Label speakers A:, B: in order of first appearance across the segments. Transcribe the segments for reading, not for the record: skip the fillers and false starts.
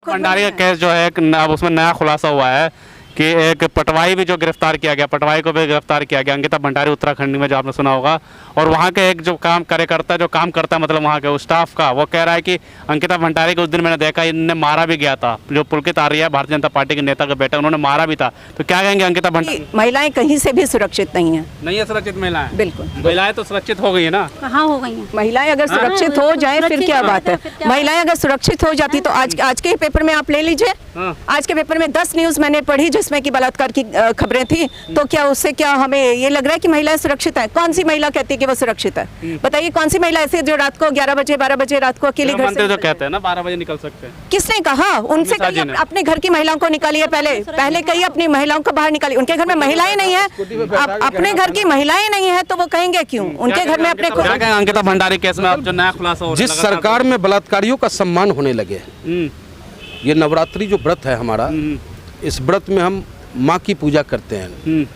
A: भंडारी का केस जो है अब उसमें नया खुलासा हुआ है कि एक पटवाई भी जो गिरफ्तार किया गया, पटवाई को भी गिरफ्तार किया गया, अंकिता भंडारी उत्तराखंड में, जो आपने सुना होगा। और वहाँ के एक जो कार्यकर्ता जो काम करता है, मतलब वहाँ के स्टाफ का, वो कह रहा है कि अंकिता भंडारी को उस दिन मैंने देखा, इनने मारा भी गया था। जो पुलकित आर्य भारतीय जनता पार्टी के नेता का बेटा, उन्होंने मारा भी था। तो क्या कहेंगे अंकिता भंडारी?
B: महिलाएं कहीं से भी सुरक्षित नहीं है।
A: नहीं है सुरक्षित महिलाएं?
B: बिल्कुल,
A: महिलाएं तो सुरक्षित हो गई है ना।
C: हाँ, हो गई हैं।
B: महिलाएं अगर सुरक्षित हो जाए फिर क्या बात है। महिलाएं अगर सुरक्षित हो जाती तो आज के पेपर में आप ले लीजिए, आज के पेपर में 10 न्यूज मैंने पढ़ी जिसमें कि बलात्कार की खबरें थी। तो क्या उससे क्या हमें ये लग रहा है कि महिलाएं सुरक्षित है? कौन सी महिला कहती है कि वो सुरक्षित है? बताइए, कौन सी महिला ऐसी जो रात को 11 बजे 12 बजे रात को अकेले घर से?
A: जो कहते हैं ना 12 बजे निकल सकते हैं।
B: किसने कहा? उनसे कहिए अपने घर की महिलाओं को निकालिए, पहले कहिए अपनी महिलाओं को बाहर निकालिए। उनके घर में महिलाएं नहीं है, अपने घर की महिलाएं नहीं है तो वो कहेंगे क्यों? उनके घर में अपने
A: अंकिता भंडारी केस में अब जो नया खुलासा हो,
D: जिस सरकार में बलात्कारियों का सम्मान होने लगे, ये नवरात्रि जो व्रत है हमारा, इस व्रत में हम माँ की पूजा करते हैं,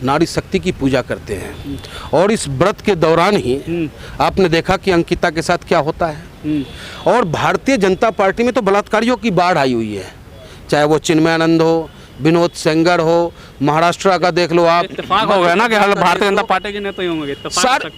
D: नारी शक्ति की पूजा करते हैं। और इस व्रत के दौरान ही आपने देखा कि अंकिता के साथ क्या होता है। और भारतीय जनता पार्टी में तो बलात्कारियों की बाढ़ आई हुई है, चाहे वो चिन्मयानंद हो, विनोद सेंगर हो, महाराष्ट्र का देख लो आप।
A: इत्तेफाक हो गया ना कि हर भारतीय जनता पार्टी के नेता ही होंगे।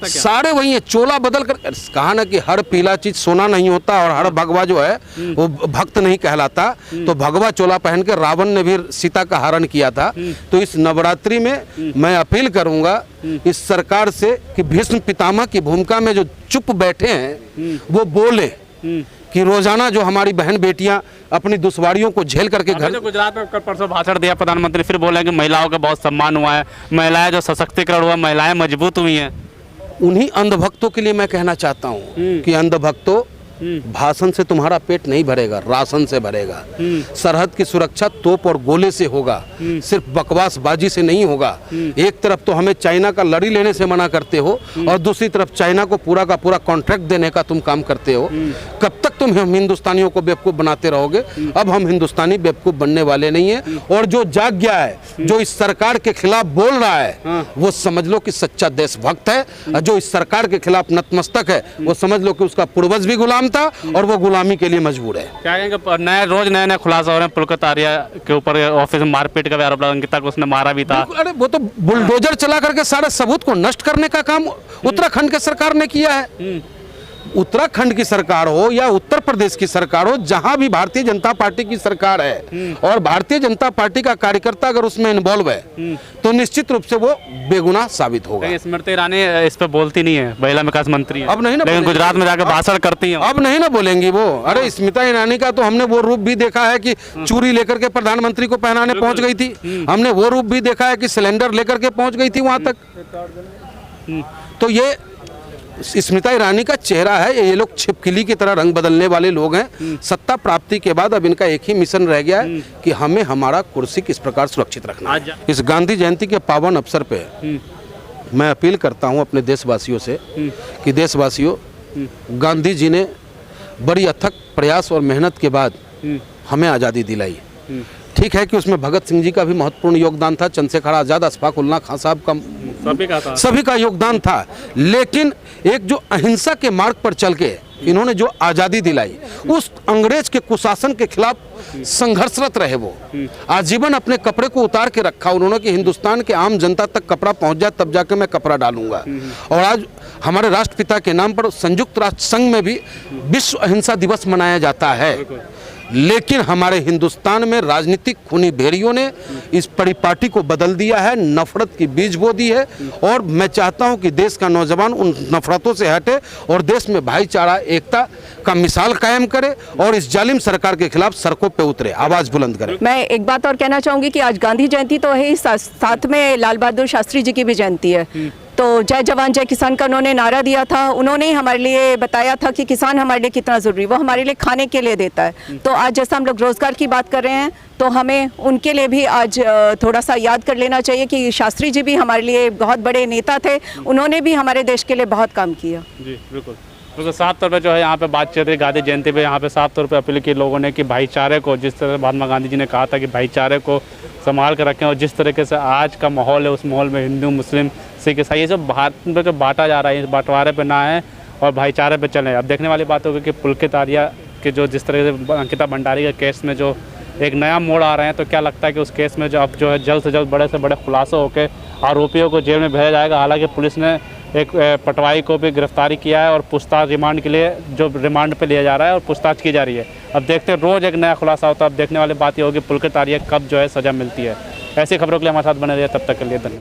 D: सारे वही है, चोला बदल कर कहा ना कि हर पीला चीज सोना नहीं होता और हर भगवा जो है वो भक्त नहीं कहलाता। तो भगवा चोला पहन के रावण ने भी सीता का हरण किया था। तो इस नवरात्रि में मैं अपील करूंगा इस सरकार से कि भीष्म पितामह की भूमिका में जो चुप बैठे हैं वो बोले कि रोजाना जो हमारी बहन बेटियां अपनी दुश्वारियों को झेल करके घर।
A: गुजरात में कल परसों भाषण दिया प्रधानमंत्री, फिर बोले कि महिलाओं का बहुत सम्मान हुआ है, महिलाएं जो सशक्तिकरण हुआ, महिलाएं मजबूत हुई हैं।
D: उन्हीं अंधभक्तों के लिए मैं कहना चाहता हूं कि अंधभक्तों, भाषण से तुम्हारा पेट नहीं भरेगा, राशन से भरेगा। सरहद की सुरक्षा तोप और गोले से होगा, सिर्फ बकवासबाजी से नहीं होगा। एक तरफ तो हमें चाइना का लड़ी लेने से मना करते हो और दूसरी तरफ चाइना को पूरा का पूरा कॉन्ट्रैक्ट देने का तुम काम करते हो। कब तक तुम हम हिंदुस्तानियों को बेवकूफ़ बनाते रहोगे? अब हम हिंदुस्तानी बेवकूफ़ बनने वाले नहीं है। और जो जाग गया है, जो इस सरकार के खिलाफ बोल रहा है, वो समझ लो कि सच्चा देशभक्त है। और जो इस सरकार के खिलाफ नतमस्तक है, वो समझ लो कि उसका पूर्वज भी गुलाम था और वो गुलामी के लिए मजबूर है।
A: क्या कहेंगे? रोज नए खुलासा हो रहे हैं। पुलकित आर्य के ऊपर ऑफिस में मारपीट का भी आरोप लगा, अंकिता को उसने मारा भी था।
D: अरे वो तो बुलडोजर चला करके सारे सबूत को नष्ट करने का काम उत्तराखंड के सरकार ने किया है। उत्तराखंड की सरकार हो या उत्तर प्रदेश की सरकार हो, जहां भी भारतीय जनता पार्टी की सरकार है और भारतीय जनता पार्टी का कार्यकर्ता अगर उसमें इन्वॉल्व है तो निश्चित रूप से वो बेगुनाह साबित होगा।
A: स्मृति ईरानी इस पे बोलती नहीं है, महिला विकास मंत्री है।
D: अब नहीं ना,
A: लेकिन गुजरात में जाकर भाषण करती है।
D: अब नहीं ना बोलेंगी वो। अरे स्मृति ईरानी का तो हमने वो रूप भी देखा है कि चूड़ी लेकर के प्रधानमंत्री को पहनाने पहुंच गई थी। हमने वो रूप भी देखा है कि सिलेंडर लेकर के पहुंच गई थी वहां तक। तो ये स्मृति ईरानी का चेहरा है। ये लोग छिपकली की तरह रंग बदलने वाले लोग हैं। सत्ता प्राप्ति के बाद अब इनका एक ही मिशन रह गया है कि हमें हमारा कुर्सी किस प्रकार सुरक्षित रखना है। इस गांधी जयंती के पावन अवसर पे मैं अपील करता हूं अपने देशवासियों से कि देशवासियों, गांधी जी ने बड़ी अथक प्रयास और मेहनत के बाद हमें आज़ादी दिलाई। ठीक है कि उसमें भगत सिंह जी का भी महत्वपूर्ण योगदान था, चंद्रशेखर आज़ाद, अशफाक उल्ला खां साहब का, सभी का योगदान था। लेकिन एक जो अहिंसा के मार्ग पर चल के इन्होंने जो आज़ादी दिलाई, उस अंग्रेज के कुशासन के खिलाफ संघर्षरत रहे। वो आजीवन अपने कपड़े को उतार के रखा उन्होंने कि हिंदुस्तान के आम जनता तक कपड़ा पहुंच जाए तब जाके मैं कपड़ा डालूंगा। और आज हमारे राष्ट्रपिता के नाम पर संयुक्त राष्ट्र संघ में भी विश्व अहिंसा दिवस मनाया जाता है। लेकिन हमारे हिंदुस्तान में राजनीतिक खूनी भेड़ियों ने इस परिपाटी को बदल दिया है, नफरत की बीज बो दी है। और मैं चाहता हूं कि देश का नौजवान उन नफरतों से हटे और देश में भाईचारा, एकता का मिसाल कायम करे और इस जालिम सरकार के खिलाफ सड़कों पे उतरे, आवाज बुलंद करे।
B: मैं एक बात और कहना चाहूंगी कि आज गांधी जयंती तो है ही, साथ में लाल बहादुर शास्त्री जी की भी जयंती है। तो जय जवान जय किसान का उन्होंने नारा दिया था। उन्होंने ही हमारे लिए बताया था कि किसान हमारे लिए कितना ज़रूरी, वो हमारे लिए खाने के लिए देता है। तो आज जैसा हम लोग रोज़गार की बात कर रहे हैं तो हमें उनके लिए भी आज थोड़ा सा याद कर लेना चाहिए कि शास्त्री जी भी हमारे लिए बहुत बड़े नेता थे। उन्होंने भी हमारे देश के लिए बहुत काम किया।
A: जी बिल्कुल। तो साफ तौर पे जो है यहाँ पे बात चल रही गांधी जयंती पे, यहाँ पे साफ तौर पे अपील की लोगों ने कि भाईचारे को, जिस तरह महात्मा गांधी जी ने कहा था कि भाईचारे को संभाल कर रखें, और जिस तरीके से आज का माहौल है उस माहौल में हिंदू, मुस्लिम, सिख, ईसाई, ये सब भारत में जो बांटा जा रहा है, इस बंटवारे पे ना है और भाईचारे पे चलें। अब देखने वाली बात होगी कि पुलकित आर्य कि जो जिस तरह से अंकिता भंडारी के केस में जो एक नया मोड़ आ रहे हैं, तो क्या लगता है कि उस केस में जो अब जो है जल्द से जल्द बड़े से बड़े खुलासे होकर आरोपियों को जेल में भेजा जाएगा? हालांकि पुलिस ने एक पटवाई को भी गिरफ्तारी किया है और पूछताछ रिमांड के लिए जो रिमांड पे लिया जा रहा है और पूछताछ की जा रही है। अब देखते हैं, रोज़ एक नया खुलासा होता है। अब देखने वाली बात ये होगी पुलकित आर्य कब जो है सज़ा मिलती है। ऐसी खबरों के लिए हमारे साथ बने रहिए, तब तक के लिए धन्यवाद।